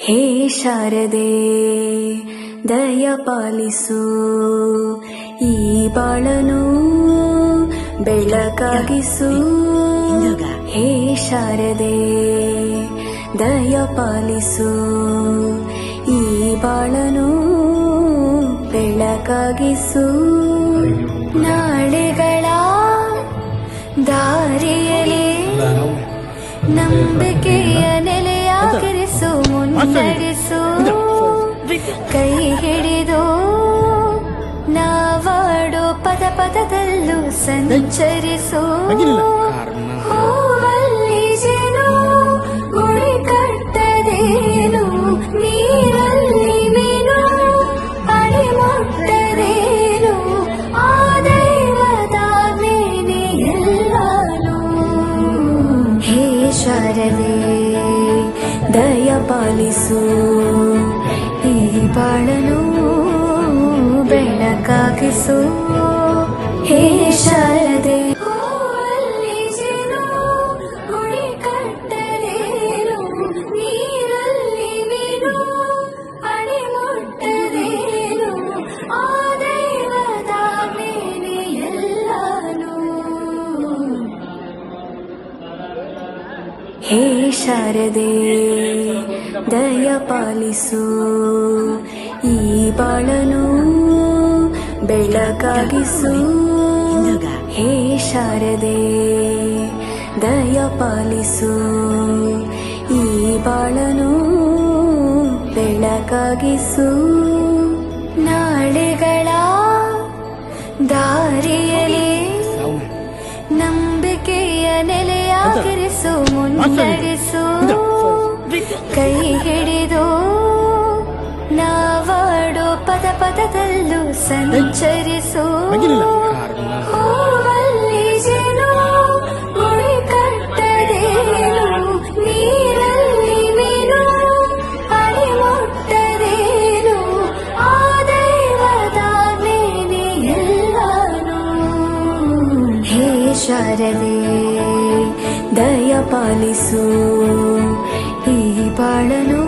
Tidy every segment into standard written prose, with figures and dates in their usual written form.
ಹೇ ಶಾರದೆ ದಯ ಪಾಲಿಸು, ಈ ಬಾಳನು ಬೆಳಕಾಗಿಸು. ಹೇ ಶಾರದೆ ದಯ ಪಾಲಿಸು, ಈ ಬಾಳನು ಬೆಳಕಾಗಿಸು. ನಾಳೆಗಳ ದಾರಿಯಲ್ಲಿ ನಂಬಿಕೆಯ ನೆಲೆಯಾಗಿರಿಸು, ಮುನ್ನಡೆಸು. ಕೈ ಹಿಡಿದು ನಾವಾಡೋ ಪದ ಪದದಲ್ಲೂ ಸಂಚರಿಸು. ಹೂವಲ್ಲಿ ಜೇನು ಗುಡಿ ಕಟ್ಟದೇನು, ನೀರಲ್ಲಿ ಮೀನು ಅಡಿ ಮುಟ್ಟದೇನು, ಆ ದೈವದ ಮೇನೆ ಎಲ್ಲಾನು. ಹೇ ಶಾರದೆ ದಯ ಪಾಲಿಸು, ಈ ಬಾಳನು ಬೆಳಕಾಗಿಸು. ಹೇ ಶಾರದೆ ಹೂವಲ್ಲಿ ಜೇನು ಗುಡಿ ಕಟ್ಟದೇನು, ನೀರಲ್ಲಿ ಮೀನು ಅಡಿ ಮುಟ್ಟದೇನು, ಆ ದೈವದ ಮೇನೆ ಎಲ್ಲಾನು. ಹೇ ಶಾರದೆ ದಯ ಪಾಲಿಸು, ಈ ಬಾಳನು ಬೆಳಕಾಗಿಸು. ಹೇ ಶಾರದೆ ದಯ ಪಾಲಿಸು, ಈ ಬಾಳನು ಬೆಳಕಾಗಿಸು. ನಾಳೆಗಳ ದಾರಿಯಲ್ಲಿ ನಂಬಿಕೆಯ ನೆಲೆಯಾಗಿರಿಸು, ಮುನ್ನಡೆಸು. ಕೈ ಹಿಡಿದು ನಾವಾಡೋ ಪದ ಪದದಲ್ಲೂ ಸಂಚರಿಸು. ಹೂವಲ್ಲಿ ಜೇನು ಗುಡಿ ಕಟ್ಟದೇನು, ನೀರಲ್ಲಿ ಮೀನು ಅಡಿ ಮುಟ್ಟದೇನು, ಆ ದೈವದ ಮೇನೆ ಎಲ್ಲಾನು. ಹೇ ಶಾರದೆ ದಯ ಪಾಲಿಸು, ಈ ಬಾಳನು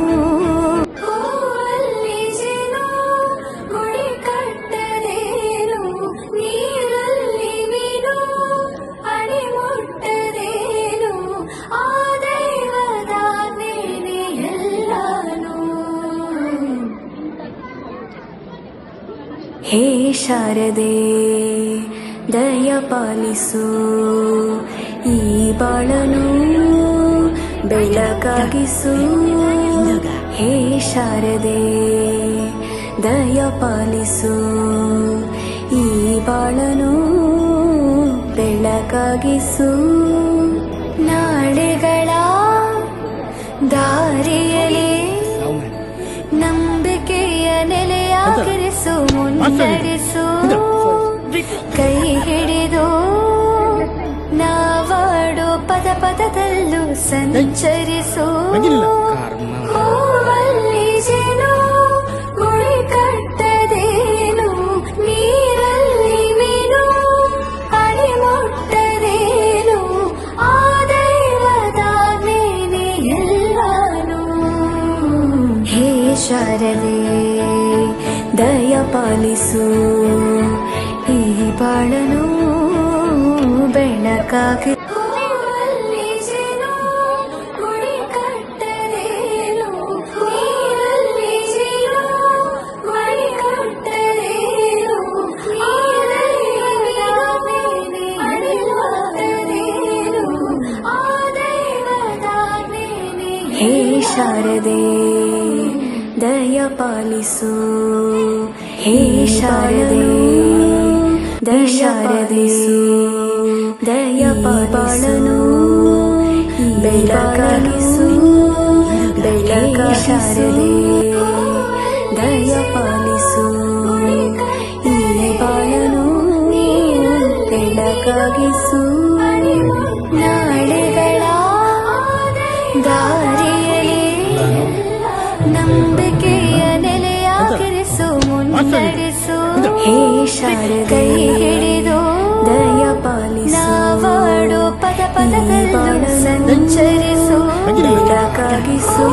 ಹೇ ಶಾರದೆ ದಯ ಪಾಲಿಸು, ಈ ಬಾಳನು ಬೆಳಕಾಗಿಸು. ಹೇ ಶಾರದೆ ದಯ ಪಾಲಿಸು, ಈ ಬಾಳನು ಬೆಳಕಾಗಿಸು. ನಾಳೆಗಳ ದಾರಿಯಲ್ಲಿ ನಂಬಿಕೆಯ ನೆಲೆಯಾಗಿರಿಸು, ಮುನ್ನಡೆಸು. ಕೈ ಹಿಡಿದು ನಾವಾಡೋ ಪದ ಪದದಲ್ಲೂ ಸಂಚರಿಸು. ಹೂವಲ್ಲಿ ಜೇನು ಗುಡಿ ಕಟ್ಟದೇನು, ನೀರಲ್ಲಿ ಮೀನು ಅಡಿ ಮುಟ್ಟದೇನು, ಆ ದೈವದ ಮೇನೆ ಎಲ್ಲಾನು. ಹೇ ಶಾರದೆ ದಯ ಪಾಲಿಸು, ಈ ಬಾಳನು ಬೆಳಕಾಗಿ. ಹೂವಲ್ಲಿ ಜೇನು ಗುಡಿ ಕಟ್ಟದೇನು, ನೀರಲ್ಲಿ ಜೇನು ಗುಡಿ ಕಟ್ಟದೇನು, ಆ ದೈವದ ಮೇನೆ ಅಡಿ ಮುಟ್ಟದೇನು, ಆ ದೈವದ ಮೇನೆ. ಹೇ ಶಾರದೆ ದಯ ಪಾಲಿಸು, ಹೇ ಶಾರದೆ ದಯಾರದಿಸು. ದಯ ಬಾಳನು ಬೆಳಕಾಗಿಸು, ಬೆಳಕ ಶಾರದೆ ದಯ ಪಾಲಿಸು, ಈ ಬಾಳನು ಬೆಳಕಾಗಿಸು. ನಾಳೆಗಳ ದಾರಿಯಲ್ಲಿ ನಂಬಿಕೆಯ ನೆಲೆಯಾಗಿರಿಸು, ಮುನ್ನಡೆಸು. ಹೇ ಶಾರದೆ ಕೈ ಹಿಡಿದು ದಯ ಪಾಲಿಸು, ನಾವಾಡೋ ಪದ ಪದದಲ್ಲೂ ಸಂಚರಿಸು. ಬೆಳಕ ಬೆಳಗಿಸು